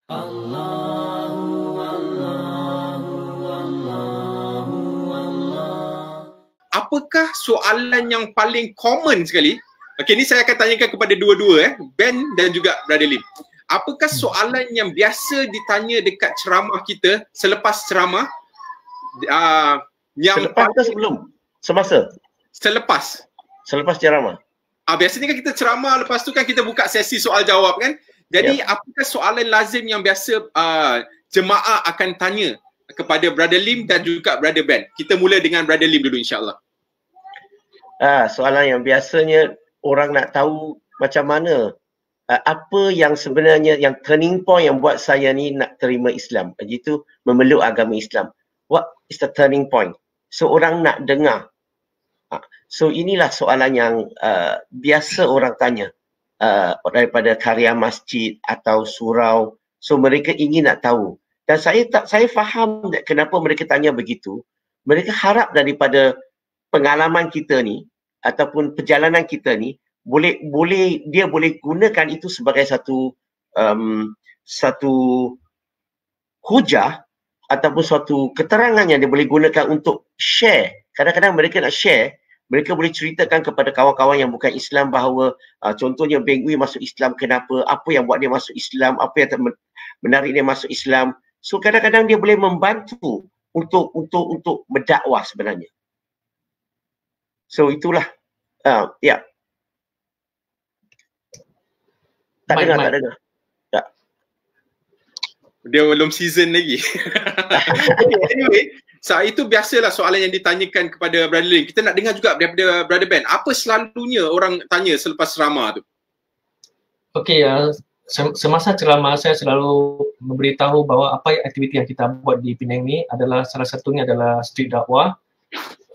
Apakah soalan yang paling common sekali? Okey, ni saya akan tanyakan kepada dua-dua, Ben dan juga Brother Lim. Apakah soalan yang biasa ditanya dekat ceramah kita selepas ceramah? Yang selepas ke sebelum? Semasa? Selepas. Selepas ceramah. Biasanya kan kita ceramah, lepas tu kan kita buka sesi soal jawab kan? Jadi apakah soalan lazim yang biasa jemaah akan tanya kepada Brother Lim dan juga Brother Ben? Kita mula dengan Brother Lim dulu insya-Allah. Soalan yang biasanya orang nak tahu macam mana apa yang sebenarnya yang turning point yang buat saya ni nak terima Islam, iaitu memeluk agama Islam. What is the turning point? So orang nak dengar. So inilah soalan yang biasa orang tanya daripada karya masjid atau surau. So mereka ingin nak tahu. Dan saya faham kenapa mereka tanya begitu. Mereka harap daripada pengalaman kita ni ataupun perjalanan kita ni dia boleh gunakan itu sebagai satu hujah ataupun suatu keterangan yang dia boleh gunakan untuk share. Kadang-kadang mereka nak share, mereka boleh ceritakan kepada kawan-kawan yang bukan Islam bahawa contohnya Beng Uy masuk Islam kenapa, apa yang buat dia masuk Islam, apa yang menarik dia masuk Islam. So kadang-kadang dia boleh membantu untuk berdakwah sebenarnya. So itulah. Ya. Tak dengar, tak dengar. Tak. Dia belum season lagi. Anyway, itu biasalah soalan yang ditanyakan kepada Brother Lim. Kita nak dengar juga daripada Brother Ben. Apa selalunya orang tanya selepas ceramah tu? Okey, semasa ceramah saya selalu memberitahu bahawa apa aktiviti yang kita buat di Penang ni adalah salah satunya adalah street dakwah.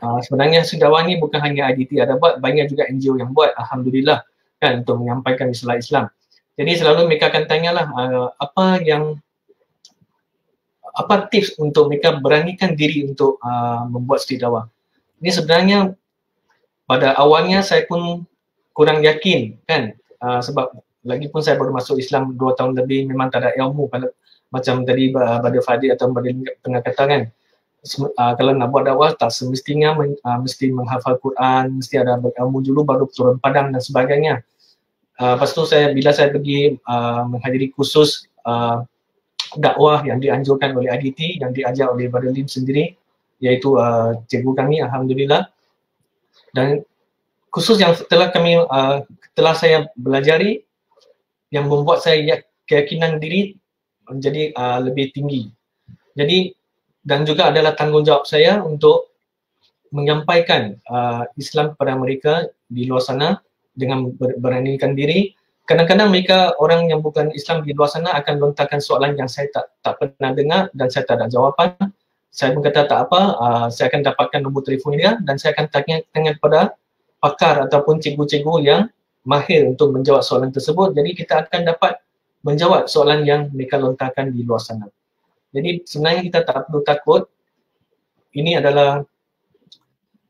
Sebenarnya street dakwah ni bukan hanya IDT ada buat, banyak juga NGO yang buat, alhamdulillah kan, untuk menyampaikan istilah Islam. Jadi selalu mereka akan tanyalah apa tips untuk mereka beranikan diri untuk membuat street dakwah. Ini sebenarnya pada awalnya saya pun kurang yakin kan, sebab lagipun saya baru masuk Islam 2 tahun lebih, memang tak ada ilmu macam tadi Brother Fadil atau Brother tengah kata kan. Kalau nak buat dakwah tak semestinya mesti menghafal Quran, mesti ada berilmu dulu baru turun padang dan sebagainya. Lepas tu bila saya pergi menghadiri kursus dakwah yang dianjurkan oleh IDT, yang diajar oleh Brother Lim sendiri, iaitu cikgu kami, alhamdulillah. Dan kursus yang telah saya belajari yang membuat saya keyakinan diri menjadi lebih tinggi. Jadi dan juga adalah tanggungjawab saya untuk menyampaikan Islam kepada mereka di luar sana dengan beranikan diri. Kadang-kadang mereka orang yang bukan Islam di luar sana akan lontarkan soalan yang saya tak pernah dengar dan saya tak ada jawapan. Saya pun kata tak apa, saya akan dapatkan nombor telefon dia dan saya akan tanya kepada pakar ataupun cikgu-cikgu yang mahir untuk menjawab soalan tersebut. Jadi kita akan dapat menjawab soalan yang mereka lontarkan di luar sana. Jadi sebenarnya kita tak perlu takut. Ini adalah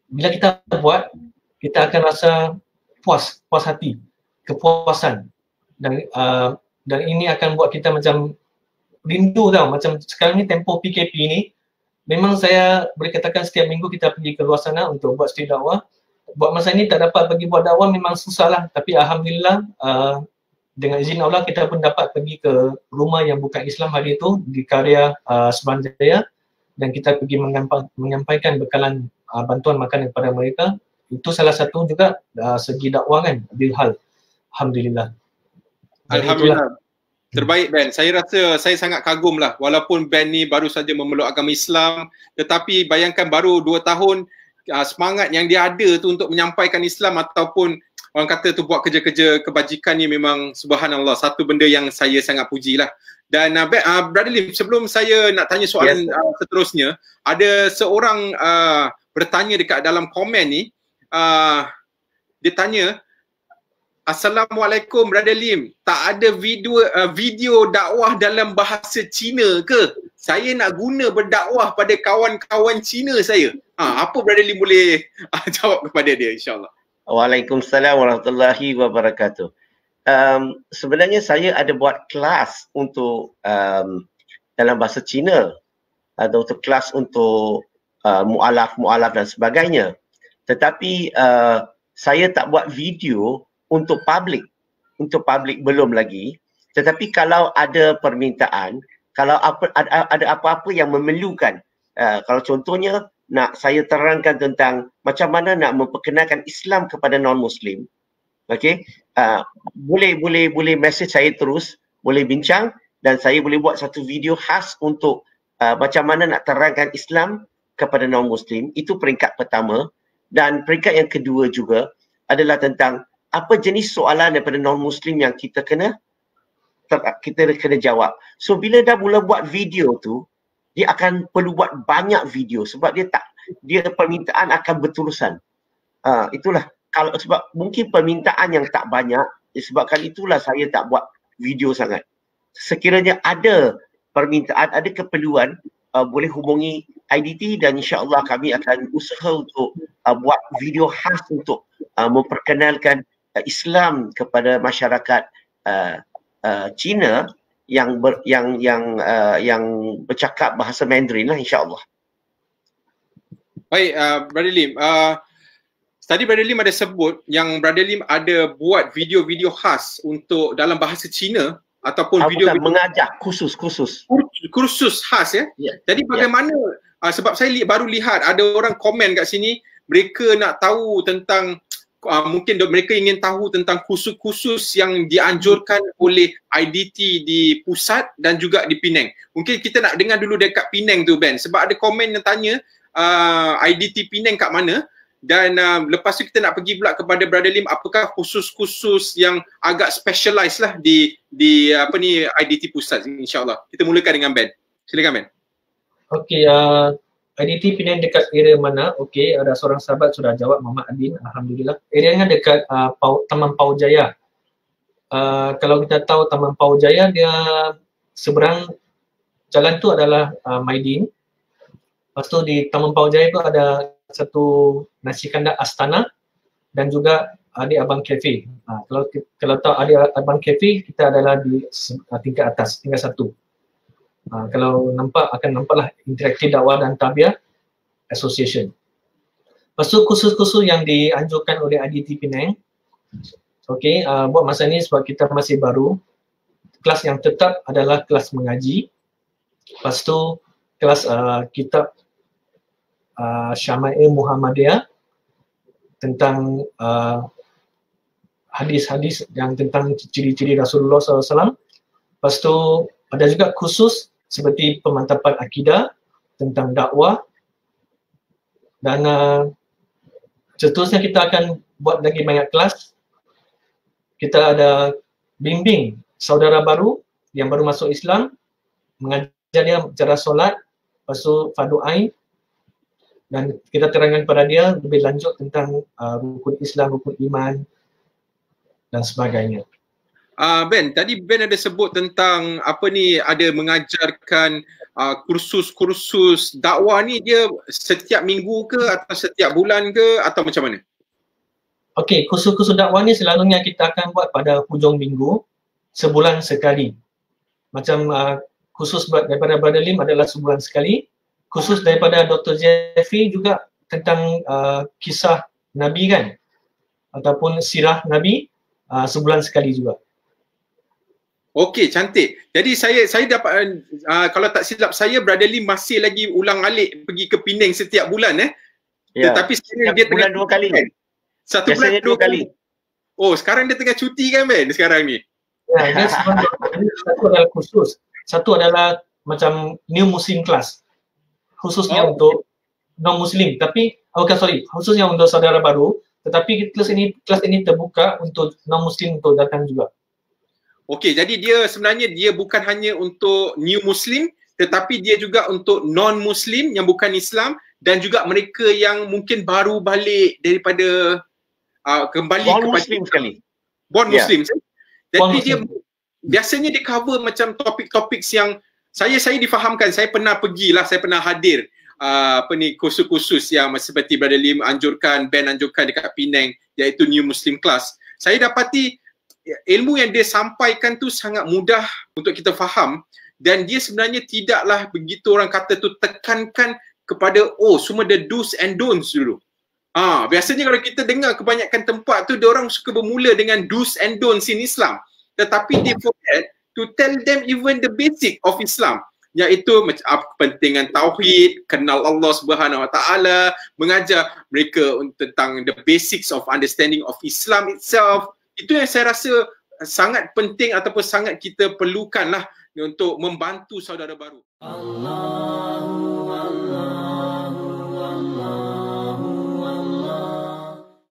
bila kita buat, kita akan rasa puas hati, kepuasan. Dan ini akan buat kita macam rindu tau. Macam sekarang ni tempoh PKP ni, memang saya boleh katakan setiap minggu kita pergi ke luar sana untuk buat street dakwah. Buat masa ni tak dapat pergi buat dakwah memang susah lah. Tapi alhamdulillah dengan izin Allah kita pun dapat pergi ke rumah yang bukan Islam hari itu di Karya Semenjaya, dan kita pergi menyampaikan bekalan bantuan makanan kepada mereka. Itu salah satu juga segi dakwah kan, bilhal. Alhamdulillah. Alhamdulillah. Terbaik Ben. Saya rasa saya sangat kagum lah, walaupun Ben ni baru saja memeluk agama Islam, tetapi bayangkan baru 2 tahun semangat yang dia ada tu untuk menyampaikan Islam ataupun orang kata tu buat kerja-kerja kebajikan ni memang subhanallah, satu benda yang saya sangat puji lah. Dan Brother Lim, sebelum saya nak tanya soalan seterusnya, ada seorang bertanya dekat dalam komen ni, dia tanya, Assalamualaikum Brother Lim, tak ada video dakwah dalam bahasa Cina ke? Saya nak guna berdakwah pada kawan-kawan Cina saya. Apa Brother Lim boleh jawab kepada dia insyaAllah? Waalaikumsalam warahmatullahi wabarakatuh. sebenarnya saya ada buat kelas untuk dalam bahasa Cina atau untuk kelas untuk mu'alaf dan sebagainya. Tetapi saya tak buat video untuk public. Untuk public belum lagi. Tetapi kalau ada permintaan, kalau ada apa-apa yang memerlukan, kalau contohnya nak saya terangkan tentang macam mana nak memperkenalkan Islam kepada non-Muslim, okey, boleh message saya terus, boleh bincang dan saya boleh buat satu video khas untuk macam mana nak terangkan Islam kepada non-Muslim. Itu peringkat pertama. Dan peringkat yang kedua juga adalah tentang apa jenis soalan daripada non-Muslim yang kita kena jawab. So bila dah mula buat video tu, dia akan perlu buat banyak video sebab dia permintaan akan berterusan. Itulah sebab mungkin permintaan yang tak banyak, disebabkan itulah saya tak buat video sangat. Sekiranya ada permintaan, ada keperluan, boleh hubungi IDT dan insya-Allah kami akan usaha untuk buat video khas untuk memperkenalkan Islam kepada masyarakat Cina yang bercakap bahasa Mandarin lah, insya-Allah. Baik, Brother Lim. Tadi Brother Lim ada sebut yang Brother Lim ada buat video-video khas untuk dalam bahasa Cina ataupun video mengajar kursus khas ya. Jadi bagaimana sebab saya baru lihat ada orang komen kat sini, mereka nak tahu tentang mungkin mereka ingin tahu tentang kursus-kursus yang dianjurkan oleh IDT di pusat dan juga di Penang. Mungkin kita nak dengar dulu dekat Penang tu, Ben, sebab ada komen yang tanya IDT Penang kat mana. Dan lepas tu kita nak pergi pula kepada Brother Lim, apakah khusus-khusus yang agak specialized lah di IDT pusat, insyaAllah. Kita mulakan dengan Ben. Silakan Ben. Okey, IDT Penang dekat area mana? Okey, ada seorang sahabat sudah jawab, Muhammad Adin, alhamdulillah. Areanya dekat Taman Pau Jaya. Kalau kita tahu Taman Pau Jaya, dia seberang jalan tu adalah Maidin. Lepas tu di Taman Pau Jaya tu ada satu nasi kandar Astana dan juga Adik Abang Cafe. Kalau tahu Adik Abang Cafe, kita adalah di tingkat atas, tingkat 1. Kalau nampak, akan nampaklah Interaktif Dakwah dan Tabiah Association. Lepas tu kursus-kursus yang dianjurkan oleh IDT Penang. Okey, buat masa ni sebab kita masih baru, kelas yang tetap adalah kelas mengaji. Lepas tu kelas kitab Syama'il Muhammadiyah tentang hadis-hadis yang tentang ciri-ciri Rasulullah SAW. Lepas tu ada juga khusus seperti pemantapan akidah tentang dakwah dan seterusnya kita akan buat lagi banyak kelas. Kita ada bimbing saudara baru yang baru masuk Islam, mengajar dia cara solat, lepas tu fardu ain, dan kita terangkan pada dia lebih lanjut tentang rukun Islam, rukun iman dan sebagainya. Ben, tadi Ben ada sebut tentang ada mengajarkan kursus-kursus dakwah ni, dia setiap minggu ke atau setiap bulan ke atau macam mana? Okey, kursus-kursus dakwah ni selalunya kita akan buat pada hujung minggu, sebulan sekali. Macam khusus daripada Brother Lim adalah sebulan sekali. Khusus daripada Dr. Jeffrey juga tentang kisah Nabi kan, ataupun sirah Nabi, sebulan sekali juga. Okey, cantik. Jadi saya dapat kalau tak silap saya, Brother Lim masih lagi ulang-alik pergi ke Penang setiap bulan Ya. Tetapi sekarang dia tengah 2 kali kan? Satu bulan 2 kali. Oh, sekarang dia tengah cuti kan Ben sekarang ni? Ya, dia satu adalah khusus. Satu adalah macam new Muslim class. Khususnya untuk non-Muslim, tapi khususnya untuk saudara baru, tetapi kelas ini terbuka untuk non-Muslim untuk datang juga. Okey, jadi dia sebenarnya dia bukan hanya untuk new Muslim, tetapi dia juga untuk non-Muslim yang bukan Islam dan juga mereka yang mungkin baru balik daripada kembali Born kepada Muslim sekali. Born Muslim. Jadi dia biasanya dia cover macam topik-topik yang saya difahamkan, saya pernah hadir kursus-kursus yang seperti Brother Lim anjurkan, Ben anjurkan dekat Penang, iaitu New Muslim Class. Saya dapati ilmu yang dia sampaikan tu sangat mudah untuk kita faham, dan dia sebenarnya tidaklah begitu orang kata tu tekankan kepada semua the do's and don'ts dulu. Biasanya kalau kita dengar kebanyakan tempat tu, dia orang suka bermula dengan do's and don'ts in Islam, tetapi dia forget to tell them even the basic of Islam, iaitu kepentingan tauhid, kenal Allah Subhanahu Wa Taala, mengajar mereka tentang the basics of understanding of Islam itself. Itu yang saya rasa sangat penting ataupun sangat kita perlukan lah untuk membantu saudara baru. Allah.